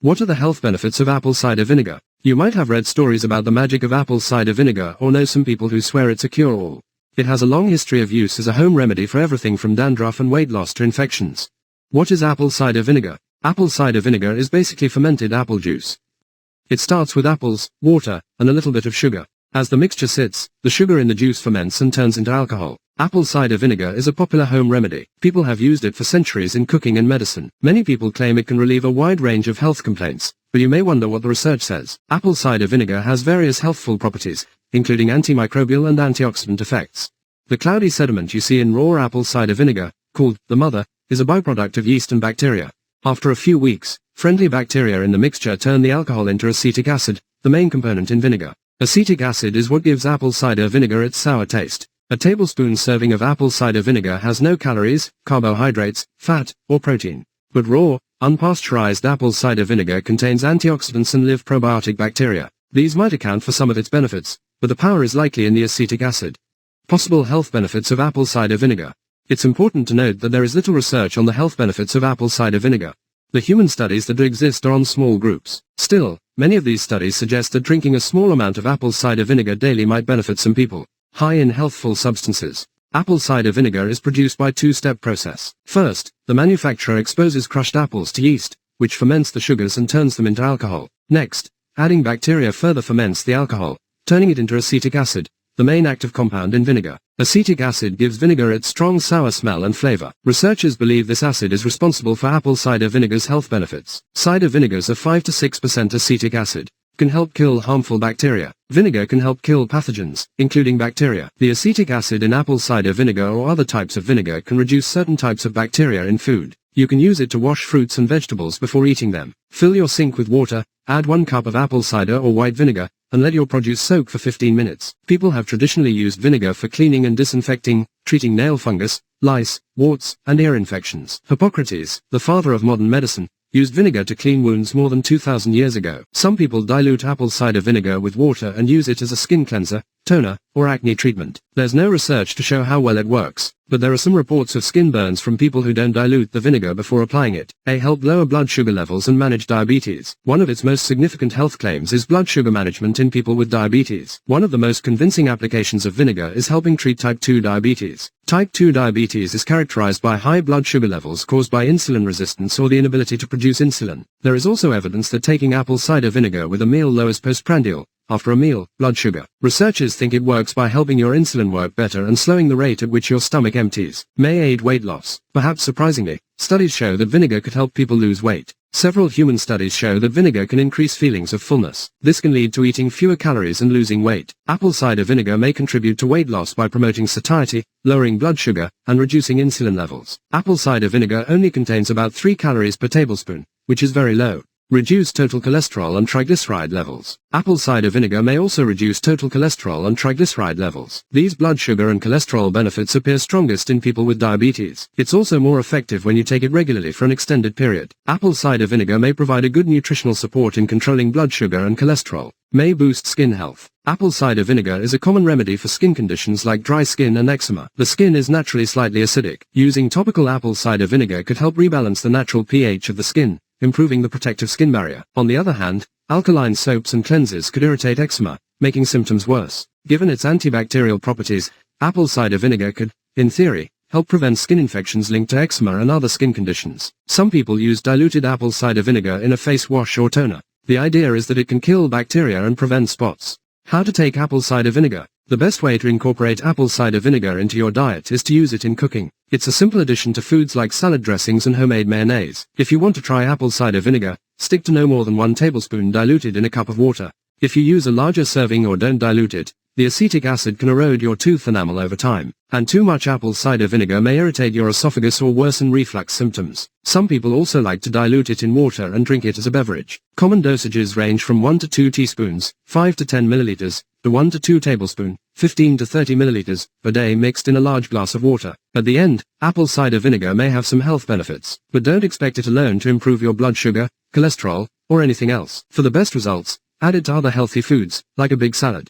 What are the health benefits of apple cider vinegar? You might have read stories about the magic of apple cider vinegar or know some people who swear it's a cure-all. It has a long history of use as a home remedy for everything from dandruff and weight loss to infections. What is apple cider vinegar? Apple cider vinegar is basically fermented apple juice. It starts with apples, water, and a little bit of sugar. As the mixture sits, the sugar in the juice ferments and turns into alcohol. Apple cider vinegar is a popular home remedy. People have used it for centuries in cooking and medicine. Many people claim it can relieve a wide range of health complaints, but you may wonder what the research says. Apple cider vinegar has various healthful properties, including antimicrobial and antioxidant effects. The cloudy sediment you see in raw apple cider vinegar, called the mother, is a byproduct of yeast and bacteria. After a few weeks, friendly bacteria in the mixture turn the alcohol into acetic acid, the main component in vinegar. Acetic acid is what gives apple cider vinegar its sour taste. A tablespoon serving of apple cider vinegar has no calories, carbohydrates, fat, or protein. But raw, unpasteurized apple cider vinegar contains antioxidants and live probiotic bacteria. These might account for some of its benefits, but the power is likely in the acetic acid. Possible health benefits of apple cider vinegar. It's important to note that there is little research on the health benefits of apple cider vinegar. The human studies that exist are on small groups. Still, many of these studies suggest that drinking a small amount of apple cider vinegar daily might benefit some people. High in healthful substances. Apple cider vinegar is produced by a two-step process. First, the manufacturer exposes crushed apples to yeast, which ferments the sugars and turns them into alcohol. Next, adding bacteria further ferments the alcohol, turning it into acetic acid, the main active compound in vinegar. Acetic acid gives vinegar its strong sour smell and flavor. Researchers believe this acid is responsible for apple cider vinegar's health benefits. Cider vinegars are 5 to 6% acetic acid. Can help kill harmful bacteria. Vinegar can help kill pathogens, including bacteria. The acetic acid in apple cider vinegar or other types of vinegar can reduce certain types of bacteria in food. You can use it to wash fruits and vegetables before eating them. Fill your sink with water, add 1 cup of apple cider or white vinegar, and let your produce soak for 15 minutes. People have traditionally used vinegar for cleaning and disinfecting, treating nail fungus, lice, warts, and ear infections. Hippocrates, the father of modern medicine, used vinegar to clean wounds more than 2,000 years ago. Some people dilute apple cider vinegar with water and use it as a skin cleanser, toner, or acne treatment. There's no research to show how well it works, but there are some reports of skin burns from people who don't dilute the vinegar before applying it. It helps lower blood sugar levels and manage diabetes. One of its most significant health claims is blood sugar management in people with diabetes. One of the most convincing applications of vinegar is helping treat type 2 diabetes. Type 2 diabetes is characterized by high blood sugar levels caused by insulin resistance or the inability to produce insulin. There is also evidence that taking apple cider vinegar with a meal lowers postprandial, after a meal, blood sugar. Researchers think it works by helping your insulin work better and slowing the rate at which your stomach empties. May aid weight loss. Perhaps surprisingly, studies show that vinegar could help people lose weight. Several human studies show that vinegar can increase feelings of fullness. This can lead to eating fewer calories and losing weight. Apple cider vinegar may contribute to weight loss by promoting satiety, lowering blood sugar, and reducing insulin levels. Apple cider vinegar only contains about 3 calories per tablespoon, which is very low. Reduce total cholesterol and triglyceride levels. Apple cider vinegar may also reduce total cholesterol and triglyceride levels. These blood sugar and cholesterol benefits appear strongest in people with diabetes. It's also more effective when you take it regularly for an extended period. Apple cider vinegar may provide a good nutritional support in controlling blood sugar and cholesterol. May boost skin health. Apple cider vinegar is a common remedy for skin conditions like dry skin and eczema. The skin is naturally slightly acidic. Using topical apple cider vinegar could help rebalance the natural pH of the skin, improving the protective skin barrier. On the other hand, alkaline soaps and cleansers could irritate eczema, making symptoms worse. Given its antibacterial properties, apple cider vinegar could, in theory, help prevent skin infections linked to eczema and other skin conditions. Some people use diluted apple cider vinegar in a face wash or toner. The idea is that it can kill bacteria and prevent spots. How to take apple cider vinegar? The best way to incorporate apple cider vinegar into your diet is to use it in cooking. It's a simple addition to foods like salad dressings and homemade mayonnaise. If you want to try apple cider vinegar, stick to no more than 1 tablespoon diluted in a cup of water. If you use a larger serving or don't dilute it, the acetic acid can erode your tooth enamel over time, and too much apple cider vinegar may irritate your esophagus or worsen reflux symptoms. Some people also like to dilute it in water and drink it as a beverage. Common dosages range from 1 to 2 teaspoons, 5 to 10 milliliters, to 1 to 2 tablespoons, 15 to 30 milliliters, per day mixed in a large glass of water. At the end, apple cider vinegar may have some health benefits, but don't expect it alone to improve your blood sugar, cholesterol, or anything else. For the best results, add it to other healthy foods, like a big salad.